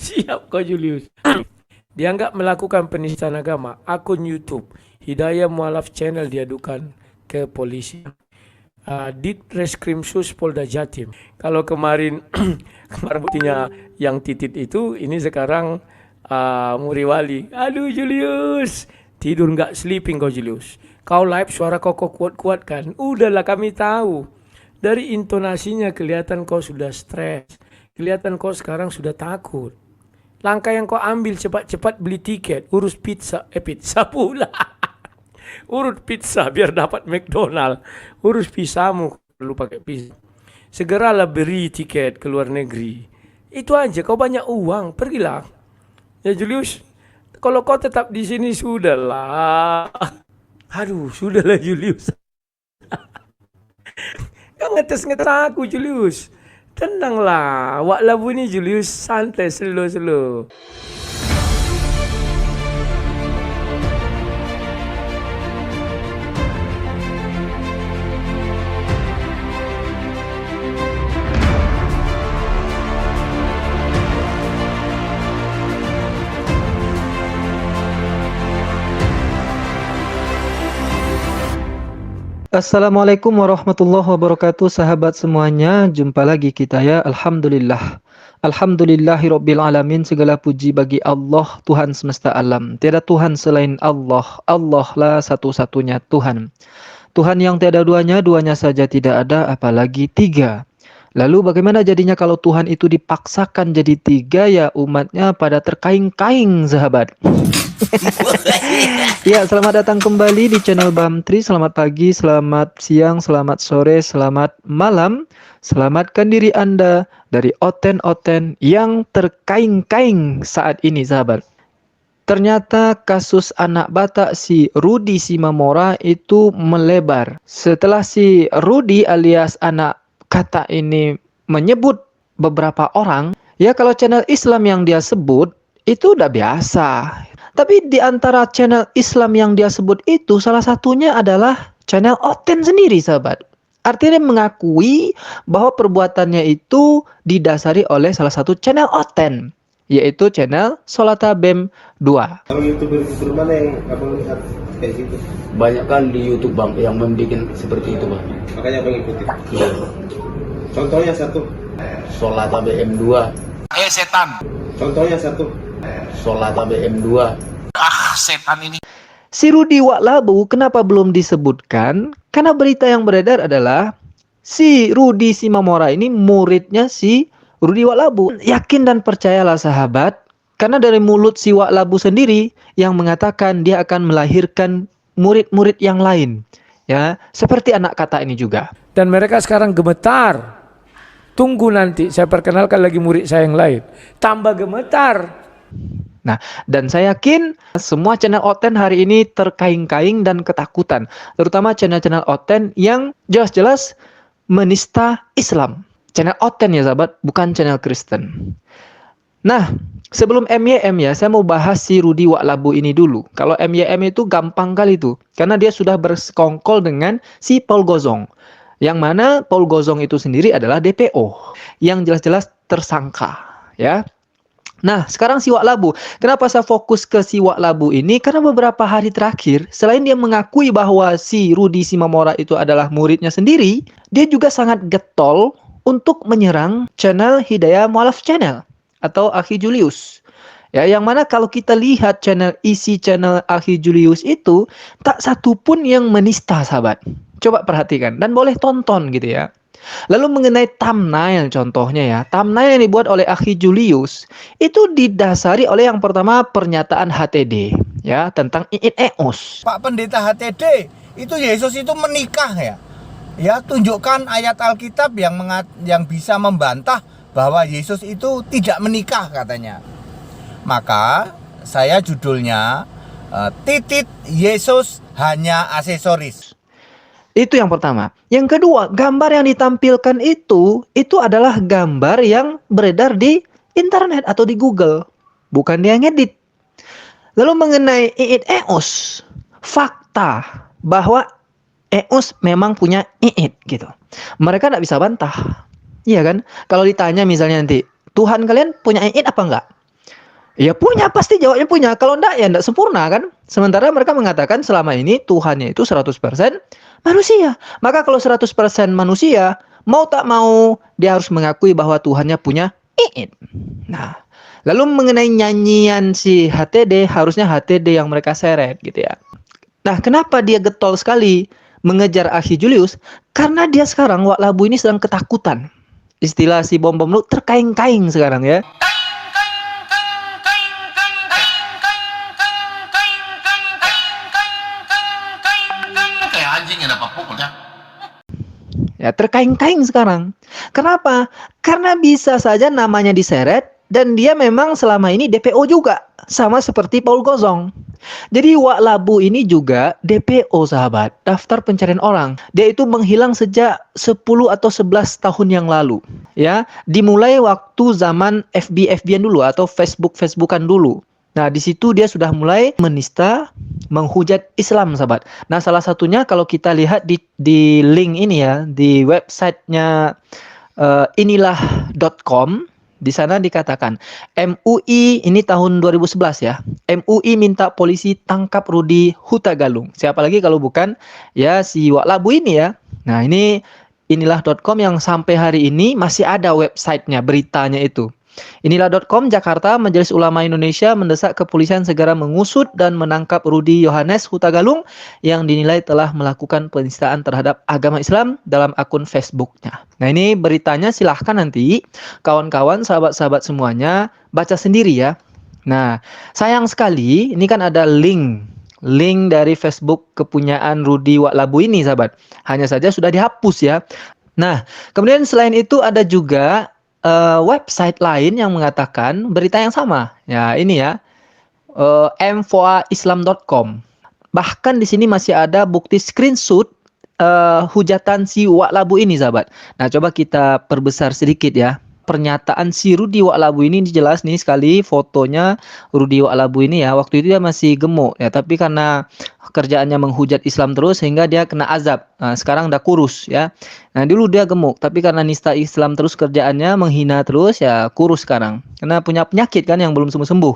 Siap kau Julius. Dianggap melakukan penistaan agama. Akun YouTube Hidayah Mualaf Channel diadukan ke polisi. Ditreskrimsus Polda Jatim. Kalau kemarin kemarin buktinya yang titit itu, ini sekarang Muriwali. Aduh Julius, tidur nggak sleeping kau Julius. Kau live suara kau kuat-kuat kan? Udahlah kami tahu. Dari intonasinya kelihatan kau sudah stres. Kelihatan kau sekarang sudah takut. Langkah yang kau ambil cepat-cepat beli tiket, urus pizza pula. Urut pizza biar dapat McDonald. Urus pisamu perlu pakai pizza. Segeralah beri tiket ke luar negeri. Itu aja, kau banyak uang, pergilah. Ya Julius, kalau kau tetap di sini sudahlah. Aduh, sudahlah Julius. Kau ngetes aku Julius. Tenanglah, wak labu ni Julius, santai slow. Assalamualaikum warahmatullahi wabarakatuh, sahabat semuanya. Jumpa lagi kita ya. Alhamdulillah. Alhamdulillahirabbil alamin. Segala puji bagi Allah, Tuhan semesta alam. Tiada Tuhan selain Allah. Allah lah satu-satunya Tuhan. Tuhan yang tiada duanya, duanya saja tidak ada, apalagi tiga. Lalu bagaimana jadinya kalau Tuhan itu dipaksakan jadi tiga, ya umatnya pada terkaing-kaing, sahabat. Ya, selamat datang kembali di channel Bamtri. Selamat pagi, selamat siang, selamat sore, selamat malam. Selamatkan diri Anda dari oten-oten yang terkaing-kaing saat ini, sahabat. Ternyata kasus anak Batak si Rudi Simamora itu melebar. Setelah si Rudi alias anak kata ini menyebut beberapa orang, ya kalau channel Islam yang dia sebut itu udah biasa. Tapi di antara channel Islam yang dia sebut itu, salah satunya adalah channel Oten sendiri, sahabat. Artinya mengakui bahwa perbuatannya itu didasari oleh salah satu channel Oten, yaitu channel Solata BEM 2. Kalau YouTuber mana yang abang lihat kayak gitu? Banyak kan di YouTube bang yang membuat seperti itu bang. Makanya abang ikuti. Iya. Contohnya satu. Solata BM 2. Setan. Contohnya satu. Solata BM 2. Setan ini. Si Rudi Waklabu kenapa belum disebutkan? Karena berita yang beredar adalah si Rudi Simamora ini muridnya si Rudi Waklabu. Yakin dan percayalah sahabat, karena dari mulut si Waklabu sendiri yang mengatakan dia akan melahirkan murid-murid yang lain. Ya, seperti anak kata ini juga. Dan mereka sekarang gemetar. Tunggu nanti saya perkenalkan lagi murid saya yang lain. Tambah gemetar. Nah, dan saya yakin semua channel Oten hari ini terkaing-kaing dan ketakutan. Terutama channel-channel Oten yang jelas-jelas menista Islam. Channel Oten ya sahabat, bukan channel Kristen. Nah, sebelum MYM ya, saya mau bahas si Rudi Waklabu ini dulu. Kalau MYM itu gampang kali itu, karena dia sudah bersekongkol dengan si Paul Gozong. Yang mana Paul Gozong itu sendiri adalah DPO, yang jelas-jelas tersangka, ya. Nah, sekarang si Waklabu. Kenapa saya fokus ke si Waklabu ini? Karena beberapa hari terakhir, selain dia mengakui bahwa si Rudi Simamora itu adalah muridnya sendiri, dia juga sangat getol untuk menyerang channel Hidayah Mualaf Channel atau Akhi Julius. Ya, yang mana kalau kita lihat isi channel Akhi Julius itu, tak satu pun yang menista, sahabat. Coba perhatikan dan boleh tonton gitu ya. Lalu mengenai thumbnail contohnya ya, thumbnail yang dibuat oleh Akhi Julius itu didasari oleh yang pertama pernyataan HTD ya tentang Iit Eos. Pak Pendeta HTD, itu Yesus itu menikah ya. Ya, tunjukkan ayat Alkitab yang bisa membantah bahwa Yesus itu tidak menikah katanya. Maka saya judulnya titit Yesus hanya aksesoris. Itu yang pertama. Yang kedua, gambar yang ditampilkan itu adalah gambar yang beredar di internet atau di Google. Bukan dia ngedit. Lalu mengenai Iit Eos, fakta bahwa Eos memang punya Iit gitu. Mereka tidak bisa bantah. Iya kan? Kalau ditanya misalnya nanti, Tuhan kalian punya Iit apa enggak? Ya punya, pasti jawabnya punya. Kalau enggak ya enggak sempurna kan. Sementara mereka mengatakan selama ini Tuhannya itu 100% manusia. Maka kalau 100% manusia, mau tak mau dia harus mengakui bahwa Tuhannya punya iit. Nah, lalu mengenai nyanyian si HTD, harusnya HTD yang mereka seret gitu ya. Nah, kenapa dia getol sekali mengejar Akhi Julius? Karena dia sekarang Wak Labu ini sedang ketakutan. Istilah si bom-bom lu terkaing-kaing sekarang ya. Kayak anjing yang dapat pukulnya. Ya, terkaing-kaing sekarang. Kenapa? Karena bisa saja namanya diseret dan dia memang selama ini DPO juga, sama seperti Paul Gozong. Jadi Wak Labu ini juga DPO sahabat, daftar pencarian orang. Dia itu menghilang sejak 10 atau 11 tahun yang lalu. Ya, dimulai waktu zaman FB-FB-an dulu atau Facebook-Facebookan dulu. Nah, di situ dia sudah mulai menista, menghujat Islam, sahabat. Nah, salah satunya kalau kita lihat di link ini ya, di websitenya inilah.com, di sana dikatakan MUI ini tahun 2011 ya. MUI minta polisi tangkap Rudi Hutagalung. Siapa lagi kalau bukan ya si Wak Labu ini ya. Nah, ini inilah.com yang sampai hari ini masih ada websitenya, beritanya itu. Inilah.com Jakarta, Majelis Ulama Indonesia mendesak kepolisian segera mengusut dan menangkap Rudi Yohanes Hutagalung yang dinilai telah melakukan penistaan terhadap agama Islam dalam akun Facebooknya. Nah, ini beritanya, silahkan nanti kawan-kawan, sahabat-sahabat semuanya baca sendiri ya. Nah, sayang sekali ini kan ada link dari Facebook kepunyaan Rudi Wak Labu ini sahabat. Hanya saja sudah dihapus ya. Nah, kemudian selain itu ada juga website lain yang mengatakan berita yang sama. Ya, ini ya. mfoaislam.com. Bahkan di sini masih ada bukti screenshot hujatan si Wak Labu ini, sahabat. Nah, coba kita perbesar sedikit ya. Pernyataan si Rudi Wak Labu ini jelas nih sekali fotonya Rudi Wak Labu ini ya. Waktu itu dia masih gemuk ya, tapi karena kerjaannya menghujat Islam terus sehingga dia kena azab. Nah, sekarang udah kurus ya. Nah, dulu dia gemuk, tapi karena nista Islam terus kerjaannya menghina terus ya kurus sekarang. Karena punya penyakit kan yang belum sembuh-sembuh.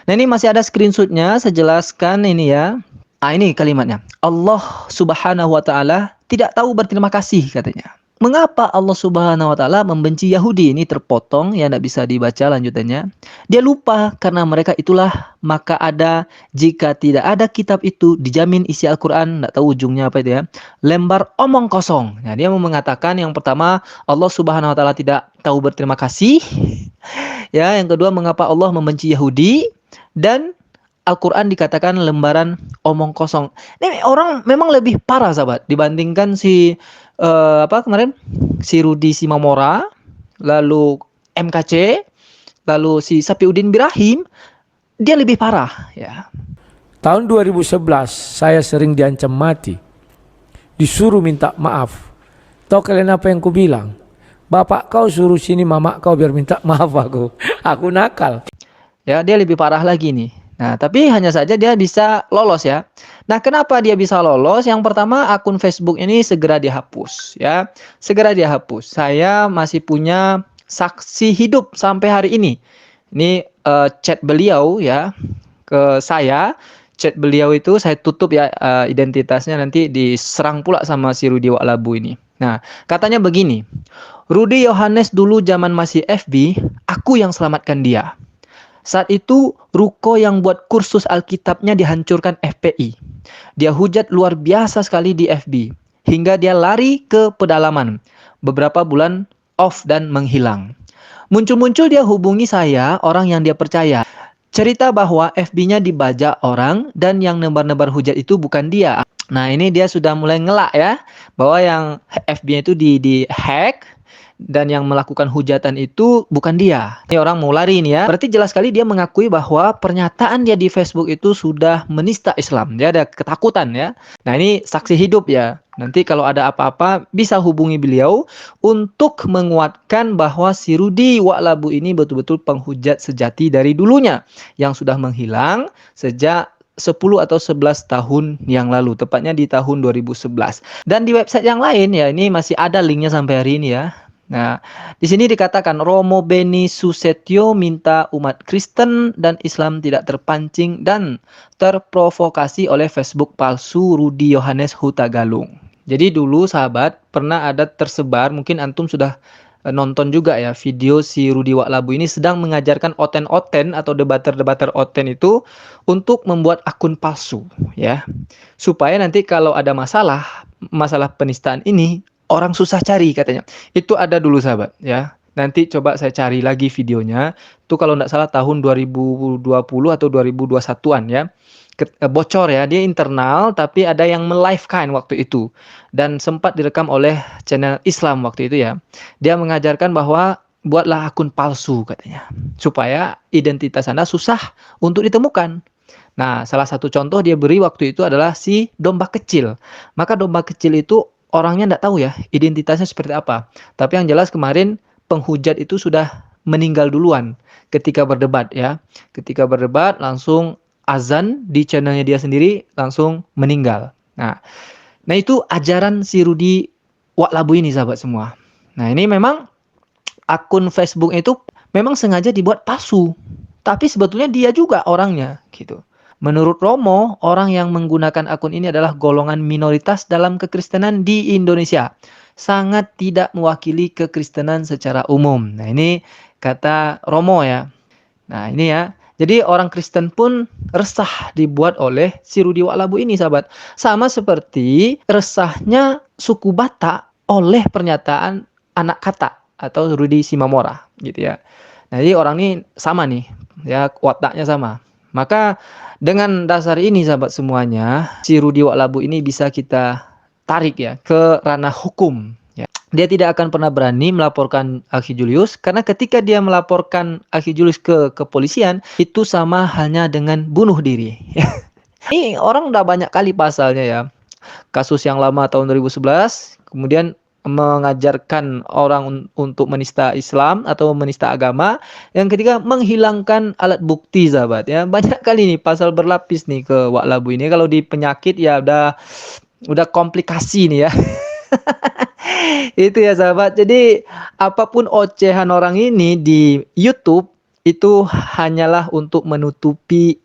Nah, ini masih ada screenshotnya, saya jelaskan ini ya. Nah, ini kalimatnya. Allah Subhanahu wa taala tidak tahu berterima kasih katanya. Mengapa Allah Subhanahu wa taala membenci Yahudi? Ini terpotong ya, tidak bisa dibaca lanjutannya. Dia lupa karena mereka itulah maka ada, jika tidak ada kitab itu dijamin isi Al-Qur'an, tidak tahu ujungnya apa itu ya. Lembar omong kosong. Nah, dia mau mengatakan yang pertama Allah Subhanahu wa taala tidak tahu berterima kasih. Ya, yang kedua mengapa Allah membenci Yahudi, dan Al-Quran dikatakan lembaran omong kosong. Ini orang memang lebih parah sahabat dibandingkan si kemarin si Rudi Simamora, lalu MKC, lalu si Sapiuddin Birahim. Dia lebih parah ya. Tahun 2011 saya sering diancam mati, disuruh minta maaf. Tahu kalian apa yang ku bilang? Bapak kau suruh sini mama kau biar minta maaf aku. Aku nakal. Ya, dia lebih parah lagi nih. Nah, tapi hanya saja dia bisa lolos ya. Nah, kenapa dia bisa lolos? Yang pertama, akun Facebook ini segera dihapus ya. Segera dihapus. Saya masih punya saksi hidup sampai hari ini. Ini chat beliau ya ke saya. Chat beliau itu saya tutup ya, identitasnya nanti diserang pula sama si Rudi Wak Labu ini. Nah, katanya begini. Rudi Yohanes dulu zaman masih FB, aku yang selamatkan dia. Saat itu, ruko yang buat kursus Alkitabnya dihancurkan FPI. Dia hujat luar biasa sekali di FB, hingga dia lari ke pedalaman. Beberapa bulan off dan menghilang. Muncul-muncul dia hubungi saya, orang yang dia percaya. Cerita bahwa FB-nya dibajak orang dan yang nebar-nebar hujat itu bukan dia. Nah, ini dia sudah mulai ngelak ya, bahwa yang FB-nya itu di-hack. Dan yang melakukan hujatan itu bukan dia. Ini orang mau lari nih ya. Berarti jelas sekali dia mengakui bahwa pernyataan dia di Facebook itu sudah menista Islam. Dia ada ketakutan ya. Nah, ini saksi hidup ya. Nanti kalau ada apa-apa bisa hubungi beliau untuk menguatkan bahwa si Rudi Wak Labu ini betul-betul penghujat sejati dari dulunya yang sudah menghilang sejak 10 atau 11 tahun yang lalu, tepatnya di tahun 2011. Dan di website yang lain ya, ini masih ada linknya sampai hari ini ya. Nah, di sini dikatakan Romo Beni Susetyo minta umat Kristen dan Islam tidak terpancing dan terprovokasi oleh Facebook palsu Rudi Yohanes Huta Galung. Jadi dulu sahabat pernah ada tersebar, mungkin antum sudah nonton juga ya video si Rudi Waklabu ini sedang mengajarkan oten-oten atau debater-debater oten itu untuk membuat akun palsu ya. Supaya nanti kalau ada masalah penistaan ini orang susah cari katanya. Itu ada dulu sahabat ya. Nanti coba saya cari lagi videonya. Itu kalau tidak salah tahun 2020 atau 2021-an ya. Bocor ya, dia internal tapi ada yang melive-kan waktu itu dan sempat direkam oleh channel Islam waktu itu ya. Dia mengajarkan bahwa buatlah akun palsu katanya supaya identitas Anda susah untuk ditemukan. Nah, salah satu contoh dia beri waktu itu adalah si domba kecil. Maka domba kecil itu orangnya tidak tahu ya identitasnya seperti apa. Tapi yang jelas kemarin penghujat itu sudah meninggal duluan ketika berdebat ya. Ketika berdebat langsung azan di channelnya dia sendiri langsung meninggal. Nah itu ajaran si Rudi Waklabu ini sahabat semua. Nah ini memang akun Facebook itu memang sengaja dibuat palsu. Tapi sebetulnya dia juga orangnya gitu. Menurut Romo, orang yang menggunakan akun ini adalah golongan minoritas dalam kekristenan di Indonesia. Sangat tidak mewakili kekristenan secara umum. Nah ini kata Romo ya. Nah ini ya. Jadi orang Kristen pun resah dibuat oleh si Rudi Waklabu ini sahabat. Sama seperti resahnya suku Batak oleh pernyataan anak kata atau Rudi Simamora gitu ya. Nah jadi orang ini sama nih ya, wataknya sama. Maka dengan dasar ini sahabat semuanya, si Rudi Waklabu ini bisa kita tarik ya ke ranah hukum. Dia tidak akan pernah berani melaporkan Akhi Julius karena ketika dia melaporkan Akhi Julius ke kepolisian itu sama halnya dengan bunuh diri. Ini orang udah banyak kali pasalnya ya. Kasus yang lama tahun 2011, kemudian mengajarkan orang untuk menista Islam atau menista agama. Yang ketiga menghilangkan alat bukti sahabat ya. Banyak kali nih pasal berlapis nih ke Waklabu ini. Kalau di penyakit ya udah komplikasi nih ya. Itu ya sahabat. Jadi apapun ocehan orang ini di YouTube itu hanyalah untuk menutupi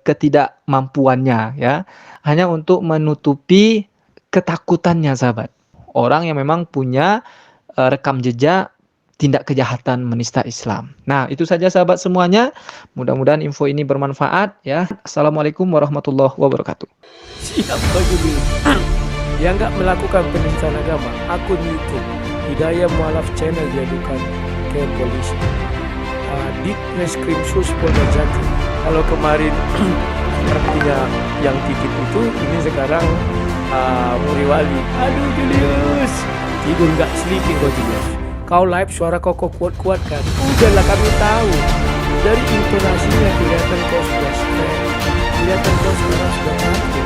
ketidakmampuannya ya. Hanya untuk menutupi ketakutannya sahabat. Orang yang memang punya rekam jejak tindak kejahatan menista Islam. Nah, itu saja sahabat semuanya. Mudah-mudahan info ini bermanfaat ya. Assalamualaikum warahmatullahi wabarakatuh. Siap bagi yang nggak melakukan penistaan agama, akun YouTube Hidayah Mualaf Channel diadukan ke polisi. Di Reskrim Sus Polda Jatim. Kalau kemarin sepertinya yang titik itu, ini sekarang Muriwali. Aduh Julius, tidur nggak sleeping kau Julius. Kau live suara kau kuat-kuat kan? Udahlah kami tahu. Dari intonasinya kelihatan kau sudah stres, kelihatan kau sekarang sudah mati.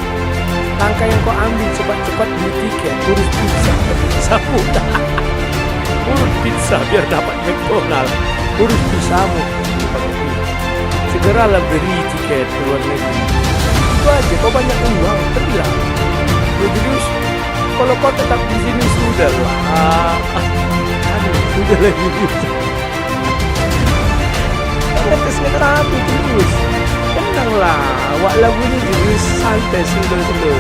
Langkah yang kau ambil cepat-cepat beli tiket, urus pizza mudah. Urus pizza biar dapat McDonald, urus pisamu. Segeralah beri tiket ke luar negeri. Itu aja, kau banyak uang, terbilang. Julius, kalau kau tetap di sini sudah lah. Sudah lah Julius. Kau rapi Julius. Tenanglah, Waklabu ini Julius santai slow.